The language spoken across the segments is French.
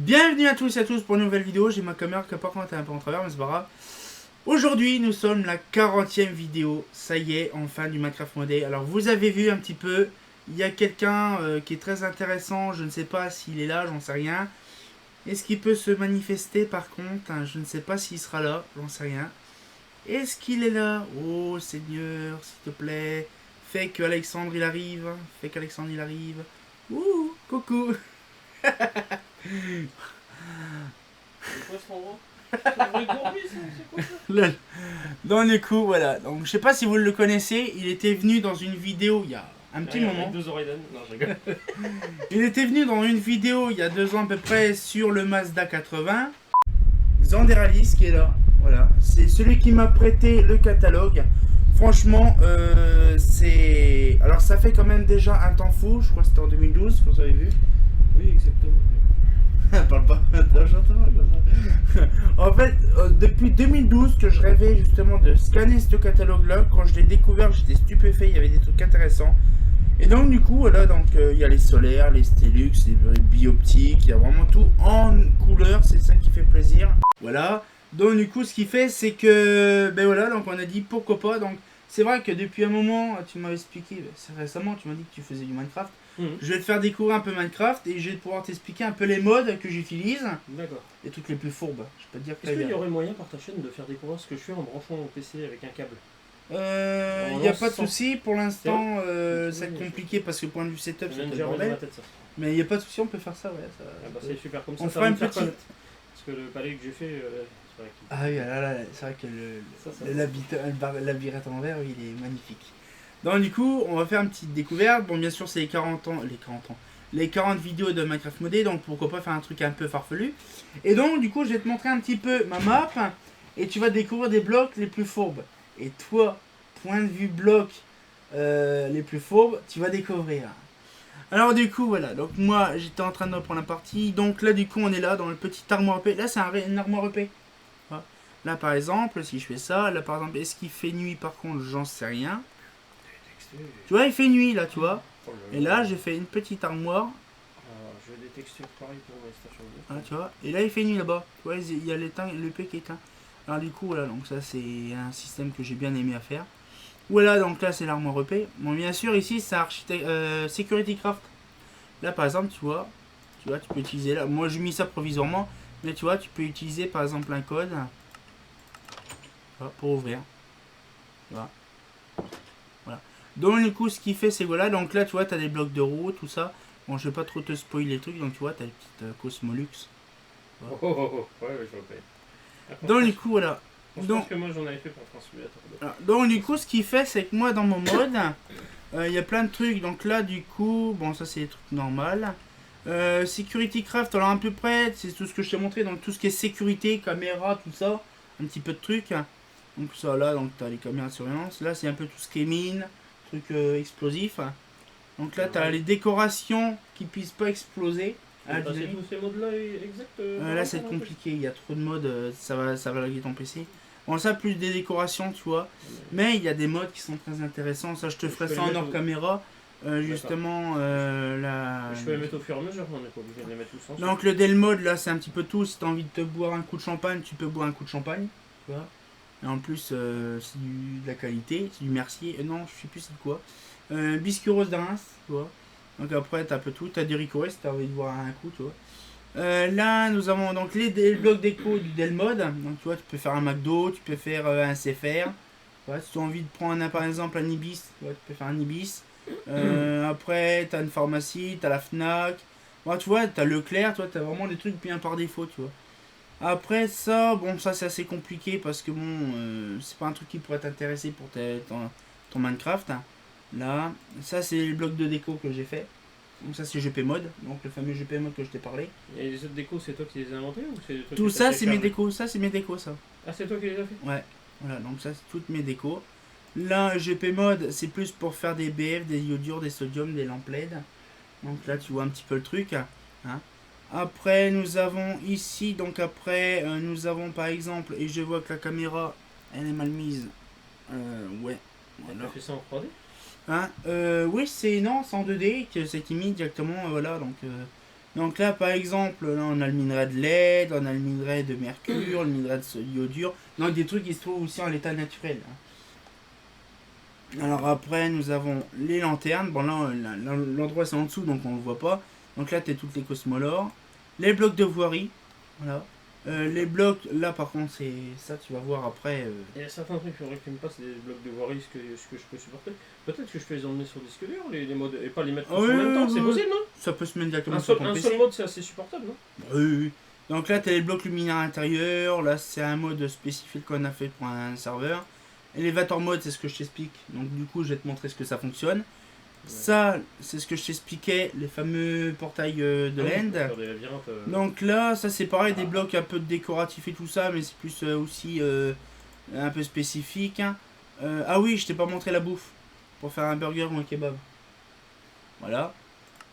Bienvenue à tous et à tous pour une nouvelle vidéo. J'ai ma caméra qui a pas commenté un peu en travers, mais c'est pas grave. Aujourd'hui, nous sommes la 40e vidéo. Ça y est, enfin du Minecraft modé. Alors, vous avez vu un petit peu, il y a quelqu'un qui est très intéressant. Je ne sais pas s'il est là, j'en sais rien. Est-ce qu'il peut se manifester par contre? Je ne sais pas s'il sera là, j'en sais rien. Est-ce qu'il est là? Oh Seigneur, s'il te plaît. Fais que Alexandre il arrive. Fais qu'Alexandre il arrive. Ouh, coucou. C'est quoi cet endroit? C'est un vrai gourmet, ça? C'est quoi ça? Donc du coup, voilà. Donc je sais pas si vous le connaissez, il était venu dans une vidéo il y a un petit moment. Avec 2 oreilles d'âne. Non, je rigole. Il était venu dans une vidéo il y a 2 ans à peu près sur le Mazda 80. Xanderalis qui est là. Voilà. C'est celui qui m'a prêté le catalogue. Franchement, c'est... Alors ça fait quand même déjà un temps fou. Je crois que c'était en 2012, vous avez vu. Oui, exactement. Parle pas. En fait, depuis 2012 que je rêvais justement de scanner ce catalogue-là. Quand je l'ai découvert, j'étais stupéfait. Il y avait des trucs intéressants. Et donc du coup, voilà, donc il y a les solaires, les Stelux, les bioptiques. Il y a vraiment tout en couleur. C'est ça qui fait plaisir. Voilà. Donc du coup, ce qui fait, c'est que, ben voilà, donc on a dit pourquoi pas. Donc c'est vrai que depuis un moment, tu m'avais expliqué, c'est récemment, tu m'as dit que tu faisais du Minecraft. Je vais te faire découvrir un peu Minecraft et je vais pouvoir t'expliquer un peu les modes que j'utilise. D'accord. Les trucs les plus fourbes. Je peux te dire que Est-ce qu'il y aurait moyen par ta chaîne de faire découvrir ce que je fais en branchant mon PC avec un câble? il n'y a pas de souci pour l'instant. Ça va être compliqué parce que point de vue setup, Ça c'est vient de le germer dans ma bordel. tête, ça. Mais il n'y a pas de souci, on peut faire ça, ouais. Ça, Ah bah c'est super, comme ça, on ça fera va une me faire petite. connaître. Parce que le palais que j'ai fait, c'est vrai qu'il... Ah oui, là, c'est vrai que le labyrinthe en verre, il est magnifique. Donc du coup, on va faire une petite découverte. Bon, bien sûr, c'est les 40 ans, les 40 vidéos de Minecraft modé, donc pourquoi pas faire un truc un peu farfelu. Et donc, du coup, je vais te montrer un petit peu ma map, et tu vas découvrir des blocs les plus fourbes. Et toi, point de vue bloc les plus fourbes, tu vas découvrir. Alors du coup, voilà, donc moi, j'étais en train de reprendre la partie, donc là, du coup, on est là, dans le petit armoire EP. Là, c'est une armoire EP. Voilà. Là, par exemple, si je fais ça, là, par exemple, est-ce qu'il fait nuit, par contre, j'en sais rien. Tu vois, il fait nuit, là, tu vois. Et là, j'ai fait une petite armoire. Je veux des textures pareilles pour mes stations. Ah, tu vois. Et là, il fait nuit là-bas. Tu vois, il y a le P qui est éteint. Alors, du coup, voilà, donc ça, c'est un système que j'ai bien aimé à faire. Voilà, donc là, c'est l'armoire EP. Bon, bien sûr, ici, c'est Security Craft. Là, par exemple, tu vois, tu peux utiliser là. Moi, j'ai mis ça provisoirement. Mais tu vois, tu peux utiliser, par exemple, un code. Voilà, pour ouvrir. Voilà. Donc du coup ce qu'il fait c'est voilà, donc là tu vois tu as des blocs de roue, tout ça. Bon je vais pas trop te spoiler les trucs, donc tu vois tu as les petites Cosmolux. Voilà. Ouais, je vois. Donc du coup voilà. Je pense que moi j'en avais fait pour France Simulator. Donc du coup ce qu'il fait c'est que moi dans mon mode, il y a plein de trucs. Donc là du coup, bon ça c'est des trucs normaux. Security Craft, alors à peu près c'est tout ce que je t'ai montré, donc tout ce qui est sécurité, caméra, tout ça. Un petit peu de trucs. Donc ça là, donc tu as les caméras de surveillance. Là c'est un peu tout ce qui est mine. Truc explosif. Donc là, tu as les décorations qui puissent pas exploser. Ah, c'est tous ces modes-là exact. Là, c'est compliqué. Il y a trop de modes. Ça va laguer ton PC. Bon, ça, plus des décorations, tu vois. Mais il y a des modes qui sont très intéressants. Ça, je te ferai ça en hors caméra. Justement, Je peux les mettre au fur et à mesure. On n'est pas obligé de les mettre tous ensemble. Donc, le Del mode, là, c'est un petit peu tout. Si tu as envie de te boire un coup de champagne, tu peux boire un coup de champagne. Tu vois. Et en plus, c'est de la qualité, c'est du Mercier. Non, je sais plus c'est de quoi. Biscuit rose d'Arras, tu vois. Donc après, t'as un peu tout. T'as du Ricoré si t'as envie de boire un coup, tu vois. Là, nous avons donc les blocs d'écho du Delmode. Donc tu vois, tu peux faire un McDo, tu peux faire un CFR. Ouais, si tu as envie de prendre par exemple un Ibis, tu vois, tu peux faire un Ibis. Après, t'as une pharmacie, t'as la Fnac. Ouais, tu vois, t'as Leclerc, tu vois, t'as vraiment des trucs bien par défaut, tu vois. Après ça, bon ça c'est assez compliqué parce que bon, c'est pas un truc qui pourrait t'intéresser pour ton Minecraft. Là, ça c'est le bloc de déco que j'ai fait. Donc ça c'est GP Mode, donc le fameux GP Mode que je t'ai parlé. Et les autres décos, c'est toi qui les as inventés ou c'est toi? Tout ça c'est mes décos, ça. Ah, c'est toi qui les as fait? Ouais, voilà, donc ça c'est toutes mes décos. Là, GP Mode, c'est plus pour faire des BF, des iodures, des sodium, des lampes LED. Donc là tu vois un petit peu le truc. Hein. Après nous avons ici, donc après nous avons par exemple, et je vois que la caméra elle est mal mise. Ouais. Voilà. Tu as fait ça en 3D? Hein, oui c'est non, c'est en 2D que c'est mis directement, voilà donc Donc là, par exemple, là, on a le minerai de lead, on a le minerai de mercure, le minerai de iodure. Donc des trucs qui se trouvent aussi en l'état naturel. Alors après, nous avons les lanternes. Bon là, l'endroit c'est en dessous, donc on le voit pas. Donc là, tu as toutes les cosmolores. Les blocs de voirie. Voilà. Les blocs, là par contre, c'est ça, tu vas voir après. Il y a certains trucs qu'il faudrait que tu me passes, des blocs de voirie, ce que je peux supporter. Peut-être que je peux les emmener sur disque dur, les modes, et pas les mettre tous Ah oui, en même temps, oui, c'est oui. possible, non? Ça peut se mettre directement Un sur seul, ton un PC. seul mode, c'est assez supportable, non? Oui, oui, oui. Donc là, tu as les blocs luminaires intérieurs. Là, c'est un mode spécifique qu'on a fait pour un serveur. Elevator mode, c'est ce que je t'explique. Donc du coup, je vais te montrer ce que ça fonctionne. Ça, c'est ce que je t'expliquais, les fameux portails de l'End. Donc là, ça c'est pareil, des blocs un peu décoratifs et tout ça, mais c'est plus aussi un peu spécifique. Ah oui, je t'ai pas montré la bouffe pour faire un burger ou un kebab. Voilà.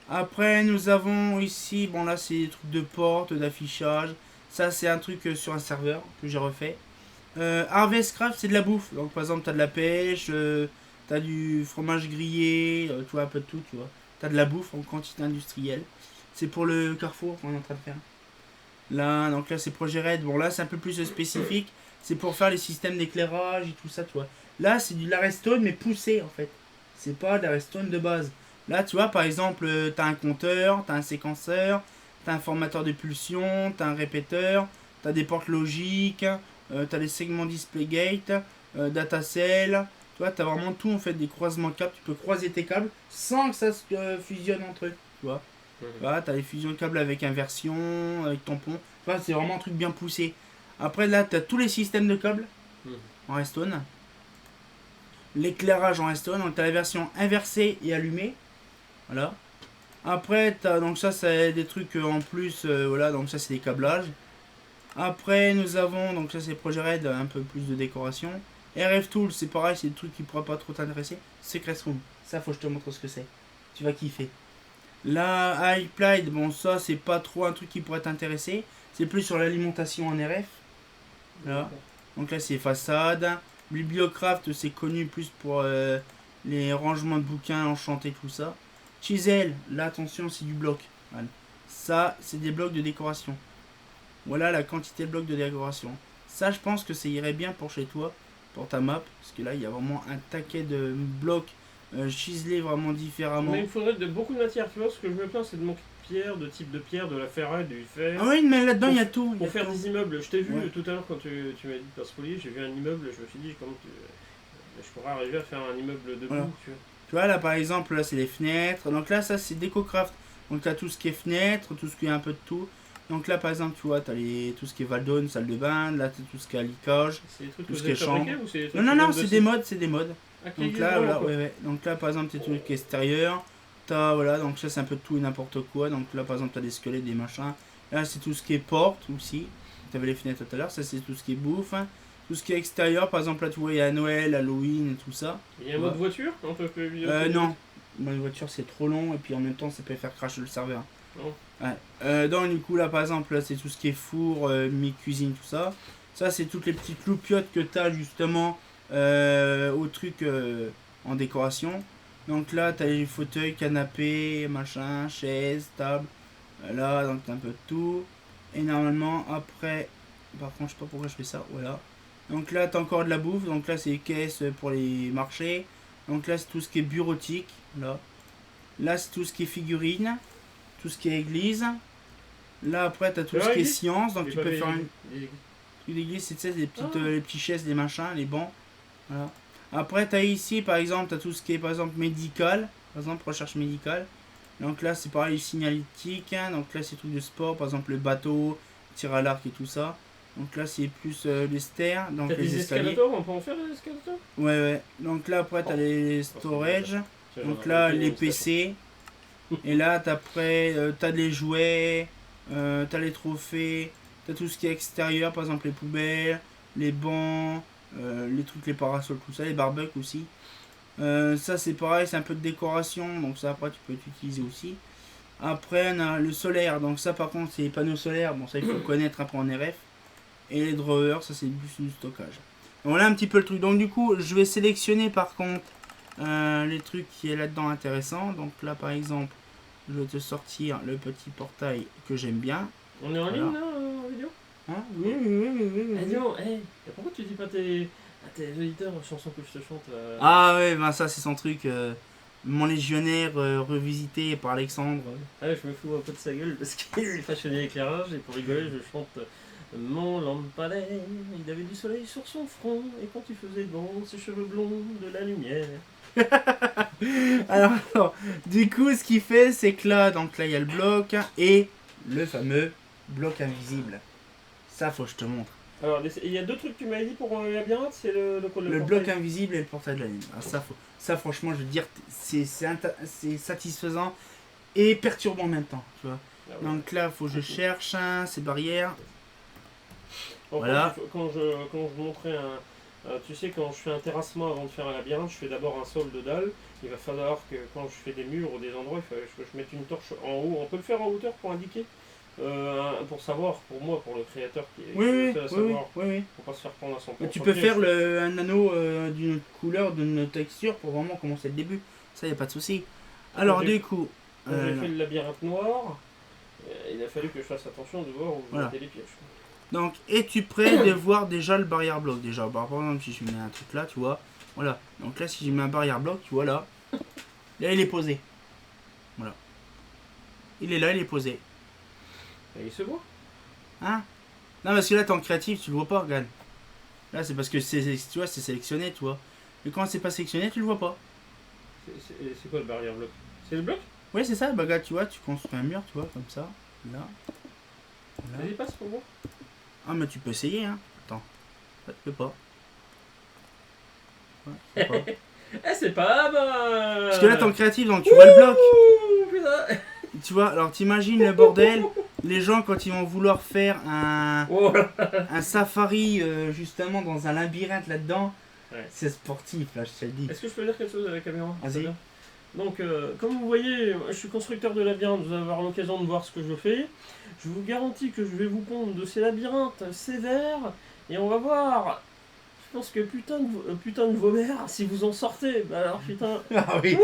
Après, nous avons ici, bon là c'est des trucs de porte, d'affichage. Ça c'est un truc sur un serveur que j'ai refait. Harvest Craft, c'est de la bouffe. Donc par exemple, t'as de la pêche, t'as du fromage grillé, tu vois, un peu de tout, tu vois. T'as de la bouffe en quantité industrielle. C'est pour le Carrefour qu'on est en train de faire. Là, donc là, c'est Projet Red. Bon, là, c'est un peu plus spécifique. C'est pour faire les systèmes d'éclairage et tout ça, tu vois. Là, c'est du Larestone, mais poussé, en fait. C'est pas de Larestone de base. Là, tu vois, par exemple, t'as un compteur, t'as un séquenceur, t'as un formateur de pulsion, t'as un répéteur, t'as des portes logiques, t'as les segments display gate, data cell. Tu vois, t'as vraiment tout, en fait, des croisements de câbles. Tu peux croiser tes câbles sans que ça se fusionne entre eux, tu vois. Voilà, t'as les fusions de câbles avec inversion, avec tampon. Enfin, c'est vraiment un truc bien poussé. Après, là, t'as tous les systèmes de câbles en Redstone. L'éclairage en Redstone. Donc, t'as la version inversée et allumée. Voilà. Après, t'as, donc ça, c'est des trucs en plus. Voilà, donc ça, c'est des câblages. Après, nous avons, donc ça, c'est Projet Red, un peu plus de décoration. RF Tools, c'est pareil, c'est des trucs qui pourraient pas trop t'intéresser. Secret Room, ça, faut que je te montre ce que c'est. Tu vas kiffer. Là, iPlide, bon ça c'est pas trop un truc qui pourrait t'intéresser. C'est plus sur l'alimentation en RF. Là. Donc là c'est façade. Bibliocraft c'est connu plus pour les rangements de bouquins enchantés, tout ça. Chisel, là attention c'est du bloc. Voilà. Ça c'est des blocs de décoration. Voilà la quantité de blocs de décoration. Ça je pense que ça irait bien pour chez toi, pour ta map. Parce que là il y a vraiment un taquet de blocs chiselés vraiment différemment. Mais il faudrait beaucoup de matière, tu vois, ce que je me plains c'est de manquer de pierre, de type de pierre, de la ferraille, du fer. Ah oui, mais là-dedans il y a tout. Pour faire des immeubles, je t'ai vu Ouais. tout à l'heure quand tu m'as dit de Perspolier, j'ai vu un immeuble, je me suis dit comment je pourrais arriver à faire un immeuble debout, Voilà. tu vois. Tu vois là par exemple là c'est les fenêtres. Donc là ça c'est DecoCraft. Donc tu as tout ce qui est fenêtres, tout ce qui est un peu de tout. Donc là par exemple tu vois tu as tout ce qui est Valdone, salle de bain, là tu as tout ce qui est alicage. C'est des trucs Tout que ce vous qui avez est chambre. fabriqués ou c'est des trucs Non non qui non, viennent c'est des modes. Ah, qui Donc existent là, vraiment, voilà, quoi. ouais, ouais. Donc là par exemple tu as tout ce qui est extérieur. T'as voilà, donc ça c'est un peu de tout et n'importe quoi. Donc là par exemple tu as des squelettes, des machins. Là c'est tout ce qui est porte aussi. Tu avais les fenêtres tout à l'heure, ça c'est tout ce qui est bouffe. Tout ce qui est extérieur, par exemple là tu vois il y a Noël, Halloween et tout ça. Il y a un mode voiture on peut Non, ma voiture c'est trop long et puis en même temps ça peut faire crash le serveur. Non. Ouais. Donc du coup là par exemple là c'est tout ce qui est four, mi-cuisine, tout ça. Ça c'est toutes les petites loupiottes que tu as justement au truc en décoration. Donc là tu as les fauteuils, canapés, machin, chaises, table. Là donc t'as un peu de tout. Et normalement après, par contre je sais pas pourquoi je fais ça, voilà. Donc là t'as encore de la bouffe, donc là c'est les caisses pour les marchés. Donc là c'est tout ce qui est bureautique, là. Là c'est tout ce qui est figurines, tout ce qui est église. Là après t'as tout ce qui est science, donc tu peux faire une église, c'est des petites les petits chaises, les machins, les bancs. Voilà. Après t'as ici par exemple t'as tout ce qui est par exemple médical, par exemple recherche médicale. Donc là c'est pareil signalétique, hein. Donc là c'est trucs de sport, par exemple le bateau, tir à l'arc et tout ça. Donc là c'est plus les stairs, donc t'as les des escaliers. escalators, on peut en faire des escalators? Ouais ouais. Donc là après t'as les storage. Donc là les PC. Et là t'as les jouets, t'as les trophées, t'as tout ce qui est extérieur, par exemple les poubelles, les bancs, les trucs, les parasols, tout ça, les barbecues aussi. Ça c'est pareil, c'est un peu de décoration, donc ça après tu peux l'utiliser aussi. Après on a le solaire, donc ça par contre c'est les panneaux solaires, bon ça il faut connaître un peu en RF. Et les drawers, ça c'est plus du stockage. Donc voilà un petit peu le truc. Donc du coup je vais sélectionner par contre les trucs qui est là-dedans intéressant. Donc là par exemple je vais te sortir le petit portail que j'aime bien. On est en Voilà. ligne là, en vidéo? Hein? Oui. Eh dis donc, pourquoi tu dis pas à tes auditeurs chansons que je te chante Ah ouais, ben ça c'est son truc. Mon légionnaire revisité par Alexandre. Ah ouais, je me fous un peu de sa gueule parce qu'il est passionné d'éclairage et pour rigoler, je chante mon lampadaire. Il avait du soleil sur son front et quand il faisait bon, ses cheveux blonds de la lumière. Alors, du coup, ce qu'il fait, c'est que là, donc là, il y a le bloc et le fameux bloc invisible. Ça, faut que je te montre. Alors, il y a deux trucs que tu m'avais dit pour le labyrinthe, c'est le Le bloc invisible et le portail de la lune. Alors ça, franchement, je veux dire, c'est satisfaisant et perturbant en même temps, tu vois. Ah ouais. Donc là, faut que je cherche ces barrières. En Voilà. fait, quand je montrais tu sais, quand je fais un terrassement avant de faire un labyrinthe, je fais d'abord un sol de dalle. Il va falloir que quand je fais des murs ou des endroits, il faut que je mette une torche en haut. On peut le faire en hauteur pour indiquer, pour savoir, pour moi, pour le créateur qui est Oui. pour pas se faire prendre à son Mais propre tu peux piège. faire un anneau d'une couleur, d'une texture pour vraiment commencer le début. Ça, y a pas de souci. Alors, du coup. Quand j'ai fait le labyrinthe noir, il a fallu que je fasse attention de voir où je Voilà. mettais les pièges. Donc, es-tu prêt de voir déjà le barrière bloc déjà? Bah, par exemple, si je mets un truc là, tu vois. Voilà. Donc là, si je mets un barrière bloc, tu vois là. Là, il est posé. Voilà. Il est là, il est posé. Et il se voit. Hein? Non, parce que là, t'es en créatif, tu le vois pas, regarde. Là, c'est parce que tu vois, c'est sélectionné, tu vois. Mais quand c'est pas sélectionné, tu le vois pas. C'est quoi le barrière bloc? C'est le bloc? Oui, c'est ça. Bah, regarde, tu vois, tu construis un mur, tu vois, comme ça. Là. Là. Vas-y, passe pour voir. Ah, mais tu peux essayer, hein. Attends. Ça te peut pas. Ouais, tu peux pas. C'est pas mal. Parce que là, t'es en créatif, donc tu vois le bloc. Ouh, putain. Tu vois, alors t'imagines le bordel. Les gens, quand ils vont vouloir faire un safari, justement, dans un labyrinthe là-dedans, Ouais. c'est sportif, là, je te le dis. Est-ce que je peux dire quelque chose à la caméra? Vas-y. Donc, comme vous voyez, je suis constructeur de labyrinthe, vous allez avoir l'occasion de voir ce que je fais. Je vous garantis que je vais vous pondre de ces labyrinthes sévères, et on va voir. Je pense que putain de vos mères, si vous en sortez, bah alors putain. Ah oui,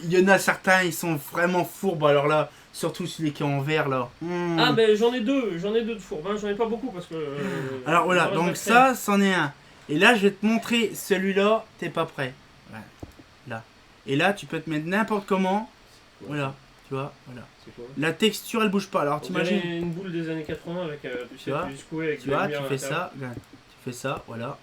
il y en a certains, ils sont vraiment fourbes, alors là, surtout celui qui est en vert, là. Ah ben j'en ai deux de fourbes, hein. J'en ai pas beaucoup parce que... alors voilà, donc ça, c'en est un. Et là, je vais te montrer celui-là, t'es pas prêt. Ouais. Là. Et là, tu peux te mettre n'importe comment. Voilà, tu vois, voilà. C'est quoi? La texture, elle bouge pas. Alors, t'imagines. Une boule des années 80 avec du secoué avec tu de la vois, lumière tu à fais l'intérieur. ça, regarde. Tu fais ça, voilà.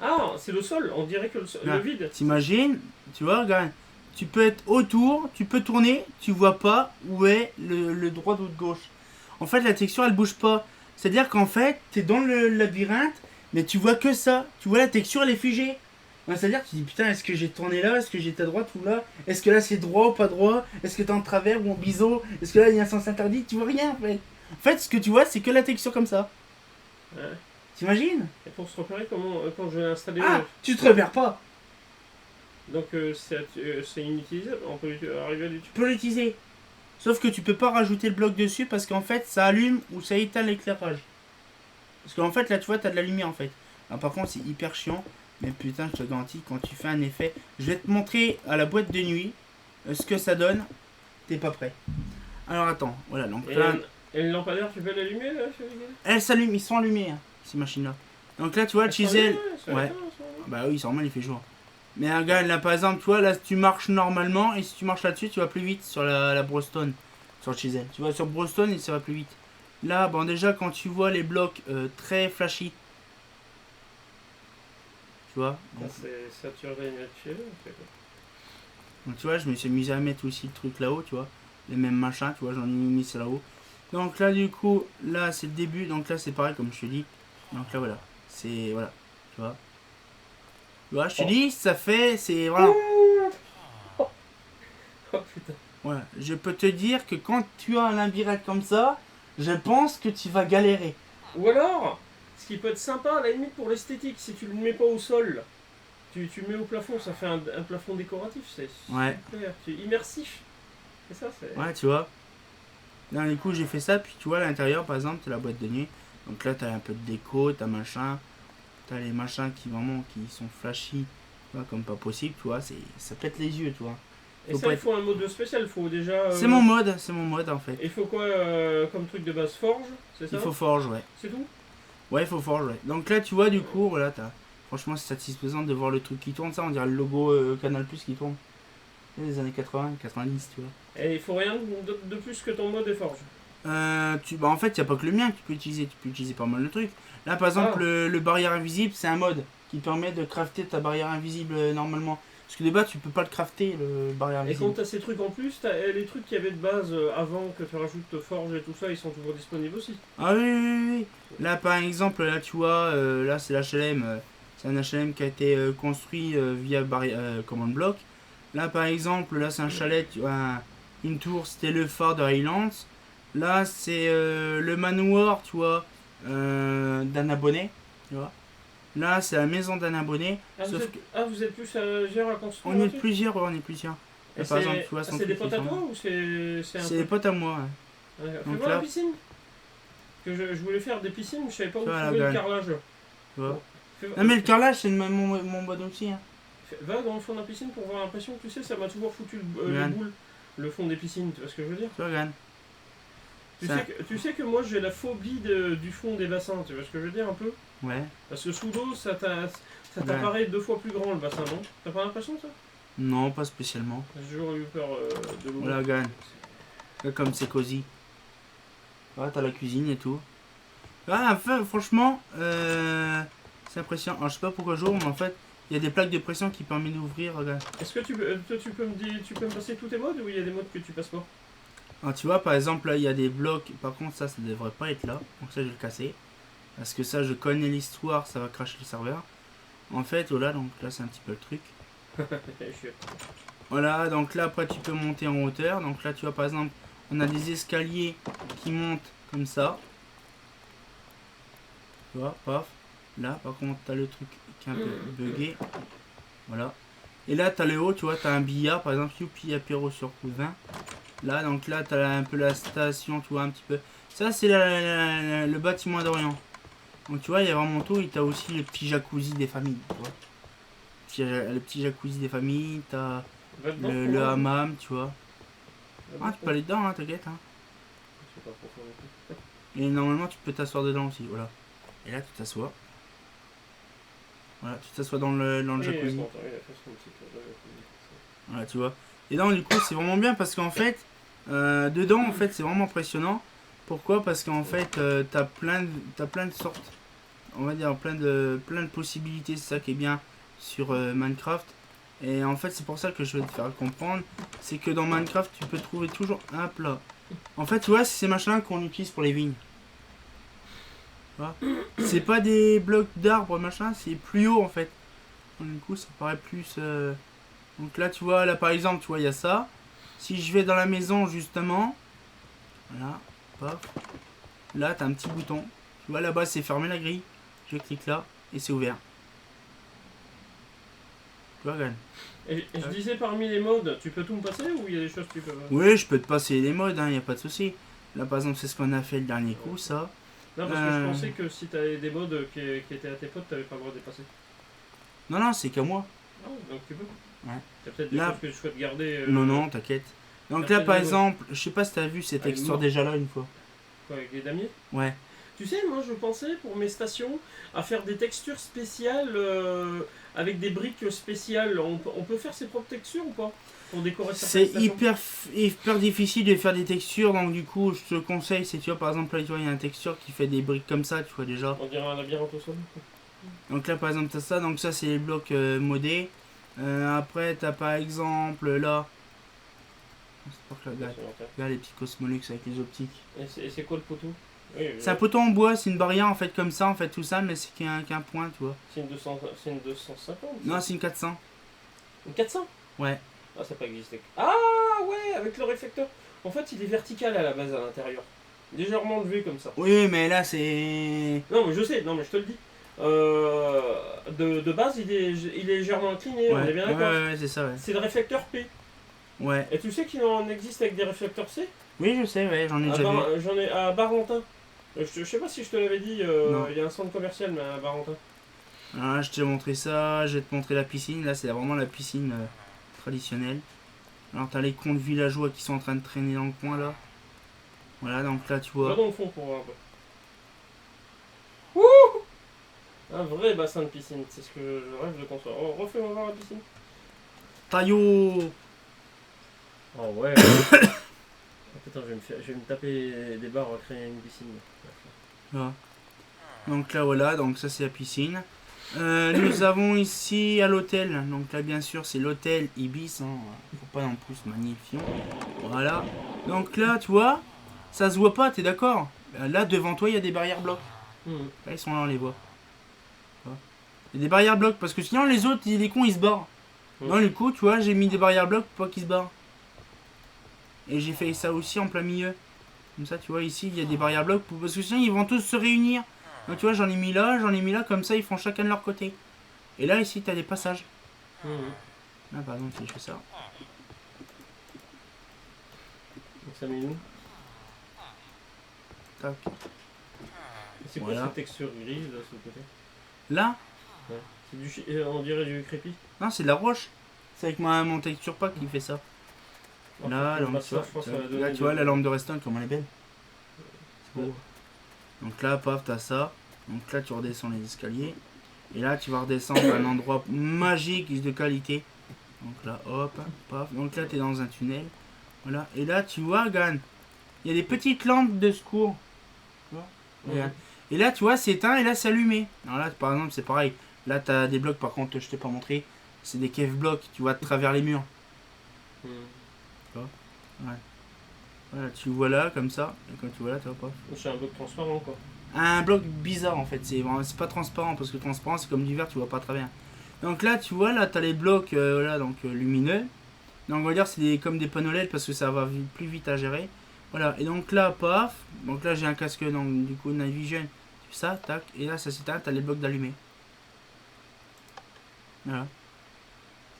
Ah, c'est le sol, on dirait que le vide. T'imagines, tu vois, regarde. Tu peux être autour, tu peux tourner, tu vois pas où est le droit ou de gauche. En fait, la texture, elle bouge pas. C'est-à-dire qu'en fait, t'es dans le labyrinthe, mais tu vois que ça. Tu vois, la texture, elle est figée. C'est-à-dire, tu dis, putain, est-ce que j'ai tourné là? Est-ce que j'étais à droite ou là? Est-ce que là, c'est droit ou pas droit? Est-ce que t'es en travers ou en biseau? Est-ce que là, il y a un sens interdit? Tu vois rien, en fait. En fait, ce que tu vois, c'est que la texture comme ça. Ouais. T'imagines? Et pour se repérer, comment, quand je vais installer... Ah, tu te repères pas. Donc c'est inutilisable, on peut arriver à l'utiliser. Tu peux l'utiliser. Sauf que tu peux pas rajouter le bloc dessus parce qu'en fait, ça allume ou ça éteint l'éclairage. Parce qu'en fait, là, tu vois, t'as de la lumière, en fait. Alors, par contre, c'est hyper chiant. Mais putain, je te garantis, quand tu fais un effet... Je vais te montrer à la boîte de nuit ce que ça donne. T'es pas prêt. Alors, attends. Voilà, donc là... Et le lampadaire, tu peux l'allumer, là? Elles s'allument, ils sont allumés, hein, ces machines-là. Donc là, tu vois, le chisel... Ouais. Bah oui, c'est normal, il fait jour. Mais regarde, là, par exemple, tu vois, là, tu marches normalement. Et si tu marches là-dessus, tu vas plus vite sur la Brostone. Sur le chisel. Tu vois, sur Brostone, ça va plus vite. Là, bon, déjà, quand tu vois les blocs très flashy... Tu vois donc, c'est saturé naturel. donc tu vois, je me suis amusé à mettre aussi le truc là-haut, tu vois. Les mêmes machins, tu vois, j'en ai mis ça là-haut. Donc là, du coup, là, c'est le début. Donc là, c'est pareil, comme je te dis. Donc là, voilà. C'est... Voilà. Tu vois. Tu vois, je te dis, ça fait... C'est... Voilà. Oh putain. Voilà. Je peux te dire que quand tu as un labyrinthe comme ça, je pense que tu vas galérer. Ou alors, ce qui peut être sympa à la limite pour l'esthétique, si tu le mets pas au sol, tu le mets au plafond, ça fait un plafond décoratif, c'est Ouais. super, c'est immersif. C'est ça, c'est... Ouais, tu vois. Là, du coup, j'ai fait ça. Puis tu vois, à l'intérieur, par exemple, t'as la boîte de nuit. Donc là, t'as un peu de déco, t'as machin. T'as les machins qui vraiment qui sont flashy. Tu vois, comme pas possible, tu vois. Ça pète les yeux, tu vois. Et Faut ça, pas il être- faut un mode spécial, il faut déjà... C'est mon mode en fait. Il faut quoi comme truc de base? Forge, c'est ça? Il faut forge, ouais. C'est tout? Ouais, il faut forge, ouais. Donc là, tu vois, du coup, voilà, franchement, c'est satisfaisant de voir le truc qui tourne, ça, on dirait le logo Canal Plus qui tourne. Les années 80, 90, tu vois. Et il faut rien de plus que ton mode et forge. Bah, en fait, il n'y a pas que le mien que tu peux utiliser pas mal de trucs. Là, par exemple, Ah. le barrière invisible, c'est un mode qui permet de crafter ta barrière invisible normalement. Parce que de base, tu peux pas le crafter, le barrière Et invisible. quand t'as ces trucs en plus, les trucs qu'il y avait de base avant que tu rajoutes forge et tout ça, ils sont toujours disponibles aussi. Ah oui, oui, oui, oui. Là, par exemple, là, tu vois, là, c'est l'HLM. C'est un HLM qui a été construit via command block. Là, par exemple, là, c'est un chalet, une tour, c'était le phare de Highlands. Là, c'est le manoir, tu vois, d'un abonné, tu vois. Là, c'est la maison d'un abonné. Sauf que Vous êtes plus à gérer à construire on est là-dessus? plusieurs, ouais, on est plusieurs. Et Là, par exemple, tu vois, c'est son des truc, potes ils à sont- toi ou c'est un C'est des potes à moi, ouais. D'accord. Donc Fais-moi là- la piscine. Que je voulais faire des piscines, mais je savais pas où Tu vois, trouver la le gagne. carrelage. Tu vois. Bon. Non, mais le carrelage, c'est mon mode aussi, hein. Va dans le fond de la piscine pour voir l'impression. Tu sais, ça m'a toujours foutu les Regarde. boules. Le fond des piscines, tu vois ce que je veux dire? Tu vois, regarde. Tu sais que moi j'ai la phobie du fond des bassins, tu vois ce que je veux dire un peu? Ouais. Parce que sous l'eau, ça Ouais. t'apparaît 2 fois plus grand le bassin, non? T'as pas l'impression ça? Non, pas spécialement. J'ai toujours eu peur de l'eau. Voilà, regarde. Là, comme c'est cosy. Voilà, t'as la cuisine et tout. Ah, enfin, franchement, c'est impressionnant. Alors, je sais pas pourquoi j'ouvre, mais en fait, il y a des plaques de pression qui permettent d'ouvrir. Regarde. Est-ce que toi, tu peux me passer tous tes modes ou il y a des modes que tu passes pas? Alors, tu vois, par exemple, là, il y a des blocs. Par contre, ça devrait pas être là. Donc, ça, je vais le casser. Parce que ça, je connais l'histoire, ça va cracher le serveur. En fait, voilà, donc là, c'est un petit peu le truc. Voilà, donc là, après, tu peux monter en hauteur. Donc là, tu vois, par exemple, on a des escaliers qui montent comme ça. Tu vois, paf. Là, par contre, t'as le truc qui est un peu bugué. Voilà. Et là, t'as le haut, tu vois, t'as un billard, par exemple, Youpi apéro sur coup de 20. Là, donc là, t'as un peu la station, tu vois, un petit peu. Ça, c'est le bâtiment d'Orient. Donc, tu vois, il y a vraiment tout. Et t'as aussi le petit jacuzzi des familles, tu vois. Le petit jacuzzi des familles, t'as Va dedans, le pour voir. hammam, tu vois. Va Ah, dedans. tu peux aller dedans, hein, t'inquiète. Hein. Je sais pas pourquoi non plus. Et normalement, tu peux t'asseoir dedans aussi, voilà. Et là, tu t'assois. Voilà, tu t'assois dans le Oui, jacuzzi. attends, il a fait son petit tour de jacuzzi. Voilà, tu vois. Et donc, du coup, c'est vraiment bien parce qu'en fait, dedans, en fait, c'est vraiment impressionnant. Pourquoi? Parce qu'en fait, t'as plein de sortes, on va dire, plein de possibilités. C'est ça qui est bien sur Minecraft. Et en fait, c'est pour ça que je vais te faire comprendre. C'est que dans Minecraft, tu peux trouver toujours un plat. En fait, tu vois, c'est ces machins qu'on utilise pour les vignes. Tu vois. C'est pas des blocs d'arbres, machin, c'est plus haut en fait. Donc, du coup, ça paraît plus. Donc là, tu vois, là par exemple, tu vois, il y a ça. Si je vais dans la maison, justement, voilà, paf. Là, t'as un petit bouton. Tu vois, là-bas, c'est fermer la grille. Je clique là et c'est ouvert. Tu vois, regarde. Et je disais parmi les modes, tu peux tout me passer ou il y a des choses que tu peux pas? Oui, je peux te passer les modes, il n'y a pas de souci. Là, par exemple, c'est ce qu'on a fait le dernier coup, ça. Non, parce que je pensais que si t'avais des modes qui étaient à tes potes, t'avais pas le droit de les passer. Non, non, c'est qu'à moi. Ah, donc tu peux. Ouais. T'as peut-être des Là- choses que tu souhaites garder. Non, non, t'inquiète. Donc Après, là, par les modes. exemple, je sais pas si t'as vu ces Ah, les textures modes. déjà là une fois. Quoi, avec des damiers? Ouais. Tu sais, moi je pensais pour mes stations à faire des textures spéciales avec des briques spéciales. On peut faire ses propres textures ou pas? Pour décorer certaines C'est stations. hyper difficile de faire des textures, donc du coup, je te conseille, c'est tu vois, par exemple, là, tu vois, il y a une texture qui fait des briques comme ça, tu vois déjà. On dirait un labyrinthe au sol. Donc là, par exemple, t'as ça, donc ça, c'est les blocs modés. Après, t'as par exemple là. C'est pas que là, regarde les petits Cosmolux avec les optiques. Et c'est quoi le poteau? Oui, C'est un poteau en bois, c'est une barrière en fait comme ça, en fait tout ça, mais c'est qu'un point, tu vois. c'est une 250. Non, c'est une 400. Une 400? Ouais. Ah, ça n'a pas existé. Ah ouais, avec le réflecteur. En fait, il est vertical à la base à l'intérieur. Légèrement levé comme ça. Oui, mais là c'est. Non, mais je sais, non, mais je te le dis. De base, il est légèrement incliné, on est bien d'accord. ouais, c'est ça, ouais. C'est le réflecteur P. Ouais. Et tu sais qu'il en existe avec des réflecteurs C? Oui, je sais, ouais, j'en ai déjà vu. J'en ai à Barentin. Je sais pas si je te l'avais dit, Non. il y a un centre commercial mais à Barentin. Alors là, je t'ai montré ça, je vais te montrer la piscine. Là, c'est vraiment la piscine traditionnelle. Alors t'as les cons de villageois qui sont en train de traîner dans le coin là. Voilà, donc là tu Va vois. dans le fond pour voir un peu. Wouh! Un vrai bassin de piscine, c'est ce que je rêve de construire. Oh, refais-moi voir la piscine. Taillot. Oh ouais. Putain, je vais me taper des barres à créer une piscine. Voilà. Donc là voilà, donc ça c'est la piscine. Nous avons ici à l'hôtel, donc là bien sûr c'est l'hôtel Ibis, hein. Faut pas non plus magnifier. Voilà. Donc là tu vois, ça se voit pas, t'es d'accord? Là devant toi il y a des barrières blocs. Là ils sont là, on les voit. Il y a des barrières blocs parce que sinon les autres, les cons ils se barrent. Dans le coup, tu vois, j'ai mis des barrières blocs pour pas qu'ils se barrent. Et j'ai fait ça aussi en plein milieu. Comme ça, tu vois, ici il y a des barrières blocs parce que sinon ils vont tous se réunir. Donc tu vois, j'en ai mis là, comme ça ils font chacun de leur côté. Et là ici t'as des passages. Là par exemple si je fais ça. Donc ça met où? Tac. C'est quoi Voilà. cette texture grise là sur le côté? Là? Ouais. On dirait du crépi. Non, c'est de la roche. C'est avec mon texture pack qui fait ça. Là, donc, tu vois, la lampe de Redstone, comme elle est belle. C'est beau. Donc là, paf, t'as ça. Donc là, tu redescends les escaliers. Et là, tu vas redescendre à un endroit magique de qualité. Donc là, hop, paf. Donc là, t'es dans un tunnel. Voilà. Et là, tu vois, Gan, il y a des petites lampes de secours. Tu vois? Regarde. Et là, tu vois, c'est éteint et là, c'est allumé. Alors là, par exemple, c'est pareil. Là, t'as des blocs, par contre, je t'ai pas montré. C'est des cave blocs, tu vois, de travers les murs. Tu vois? Ouais. Voilà, tu vois là, comme ça. Et quand tu vois là, tu vois pas. C'est un bloc transparent, quoi. Un bloc bizarre, en fait. C'est pas transparent, parce que transparent, c'est comme du verre, tu vois pas à travers. Donc là, tu vois, là, t'as les blocs voilà, donc, lumineux. Donc, on va dire, c'est comme des panneaux LED, parce que ça va plus vite à gérer. Voilà, et donc là, paf. Donc là, j'ai un casque, donc, du coup, Night Vision. Tu fais ça, tac. Et là, ça s'éteint, t'as les blocs d'allumés. Voilà.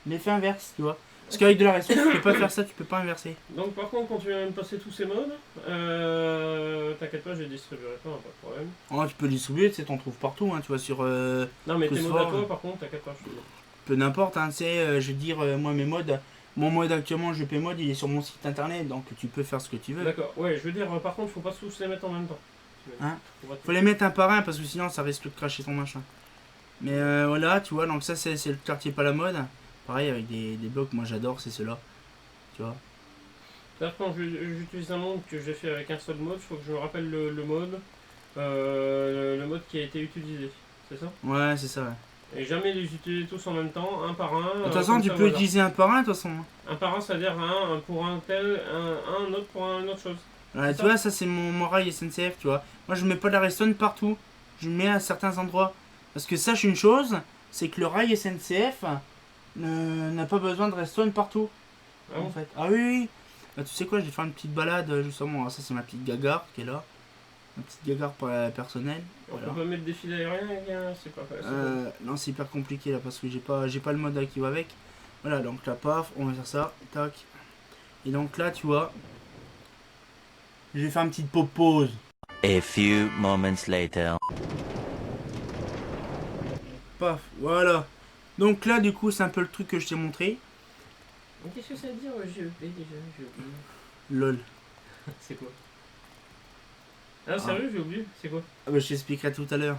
L'effet inverse, tu vois. Parce qu'avec de la ressource, tu peux pas faire ça, tu peux pas inverser. Donc par contre, quand tu vas me passer tous ces modes, t'inquiète pas, je les distribuerai pas, pas de problème. Oh, tu peux distribuer, tu sais, t'en trouves partout, hein, tu vois, sur... non mais tes modes à fort, toi, par contre, t'inquiète pas, je te dis. Peu n'importe, hein, tu sais, je veux dire, moi, mes modes... Mon mode actuellement, GP Mode, il est sur mon site internet, donc tu peux faire ce que tu veux. D'accord, ouais, je veux dire, par contre, faut pas tous les mettre en même temps. Hein? Faut les mettre un par un, parce que sinon, ça risque de cracher ton machin. Mais voilà, tu vois, donc ça, c'est le quartier pas la mode. Pareil, avec des blocs, moi, j'adore, c'est ceux-là. Tu vois. C'est-à-dire quand j'utilise un mode que j'ai fait avec un seul mode, il faut que je me rappelle le mode qui a été utilisé, c'est ça? Ouais, c'est ça, ouais. Et jamais les utiliser tous en même temps, un par un. De toute façon, tu peux utiliser un par un, de toute façon. Un par un, c'est-à-dire un pour un tel, un autre pour une autre chose. Ouais, tu vois, ça c'est mon rail SNCF, tu vois. Moi, je mets pas de la redstone partout. Je mets à certains endroits. Parce que sache une chose, c'est que le rail SNCF n'a pas besoin de redstone partout. Ah en fait. Ah oui, oui. Bah, tu sais quoi, je vais faire une petite balade, justement. Alors, ça, c'est ma petite gagarre qui est là. Ma petite gagarre personnelle. On Voilà. peut pas mettre des fils aériens, c'est pas facile. Non, c'est hyper compliqué là parce que j'ai pas le mode qui va avec. Voilà, donc là, paf, on va faire ça. Tac. Et donc là, tu vois, je vais faire une petite pause. A few moments later. Paf, voilà. Donc là, du coup, c'est un peu le truc que je t'ai montré. Qu'est-ce que ça veut dire GEP déjà? J'ai oublié. Lol. C'est quoi? Ah, sérieux, j'ai oublié. C'est quoi? Ah bah, je t'expliquerai tout à l'heure.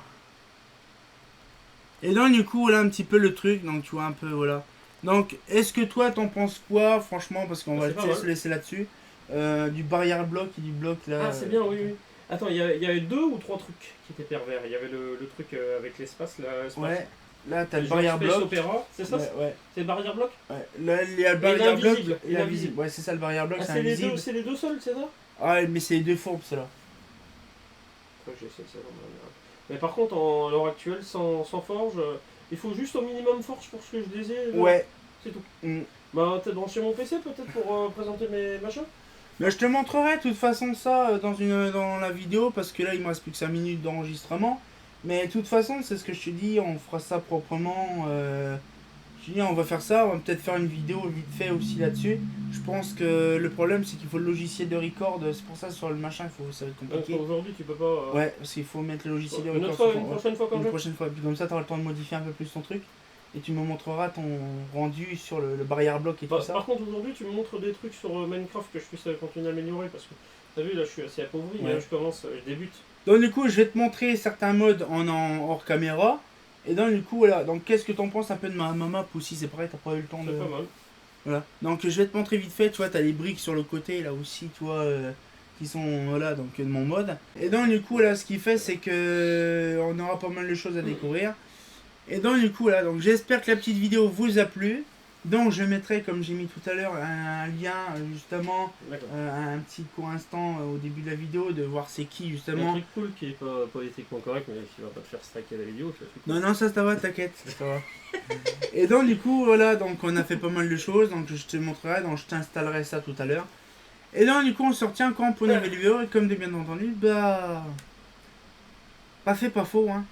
Et donc, du coup, voilà un petit peu le truc. Donc, tu vois un peu, voilà. Donc, est-ce que toi, t'en penses quoi, franchement, parce qu'on va se laisser là-dessus. Du barrière bloc et du bloc là. Ah, c'est bien, oui, oui. Attends, il y avait 2 ou 3 trucs qui étaient pervers. Il y avait le truc avec l'espace, là. Ouais. Là, t'as le barrière bloc. C'est ça? Ouais. C'est le barrière bloc? Ouais. Là, il y a le barrière bloc et l'invisible. Ouais, c'est ça le barrière bloc, Ah, c'est invisible. C'est les deux seuls, c'est ça? Ah, mais c'est les deux fourbes, ceux-là. J'essaie ça dans ma... Mais par contre, à l'heure actuelle, sans forge, il faut juste au minimum forge pour ce que je désire. Ouais. C'est tout. Mm. Bah, t'as branché mon PC peut-être pour présenter mes machins? Mais je te montrerai de toute façon ça dans la vidéo parce que là il me reste plus que 5 minutes d'enregistrement. Mais de toute façon, c'est ce que je te dis, on fera ça proprement. Je te dis, on va faire ça, on va peut-être faire une vidéo vite fait aussi là-dessus. Je pense que le problème c'est qu'il faut le logiciel de record, c'est pour ça sur le machin, ça va être compliqué. Aujourd'hui tu peux pas. Ouais, parce qu'il faut mettre le logiciel de record. Une prochaine fois quand même. Une prochaine fois, puis comme ça t'auras le temps de modifier un peu plus ton truc. et tu me montreras ton rendu sur le barrière bloc et tout ça. Par contre, aujourd'hui, tu me montres des trucs sur Minecraft que je puisse continuer à améliorer parce que t'as vu, là, je suis assez appauvri. Ouais. Là, je débute. Donc du coup, je vais te montrer certains modes en hors caméra. Et donc du coup, voilà. Donc qu'est-ce que t'en penses un peu de ma map aussi? C'est pareil, t'as pas eu le temps de... C'est pas mal. Voilà. Donc je vais te montrer vite fait, tu vois, t'as les briques sur le côté là aussi, tu vois, qui sont voilà, donc de mon mode. Et donc du coup là, ce qu'il fait, c'est que on aura pas mal de choses à découvrir. Et donc du coup là, donc j'espère que la petite vidéo vous a plu. Donc je mettrai, comme j'ai mis tout à l'heure, un lien justement, D'accord. un petit court instant au début de la vidéo de voir c'est qui Un justement. truc cool qui est pas politiquement correct, mais qui va pas te faire striker la vidéo. Ça fait cool. Non, non, ça va, t'inquiète, ça va. Et donc, du coup, voilà, donc on a fait pas mal de choses, donc je te montrerai, donc je t'installerai ça tout à l'heure. Et donc, du coup, on se retient quand pour une nouvelle vidéo, et comme de bien entendu, bah. Pas fait, pas faux, hein.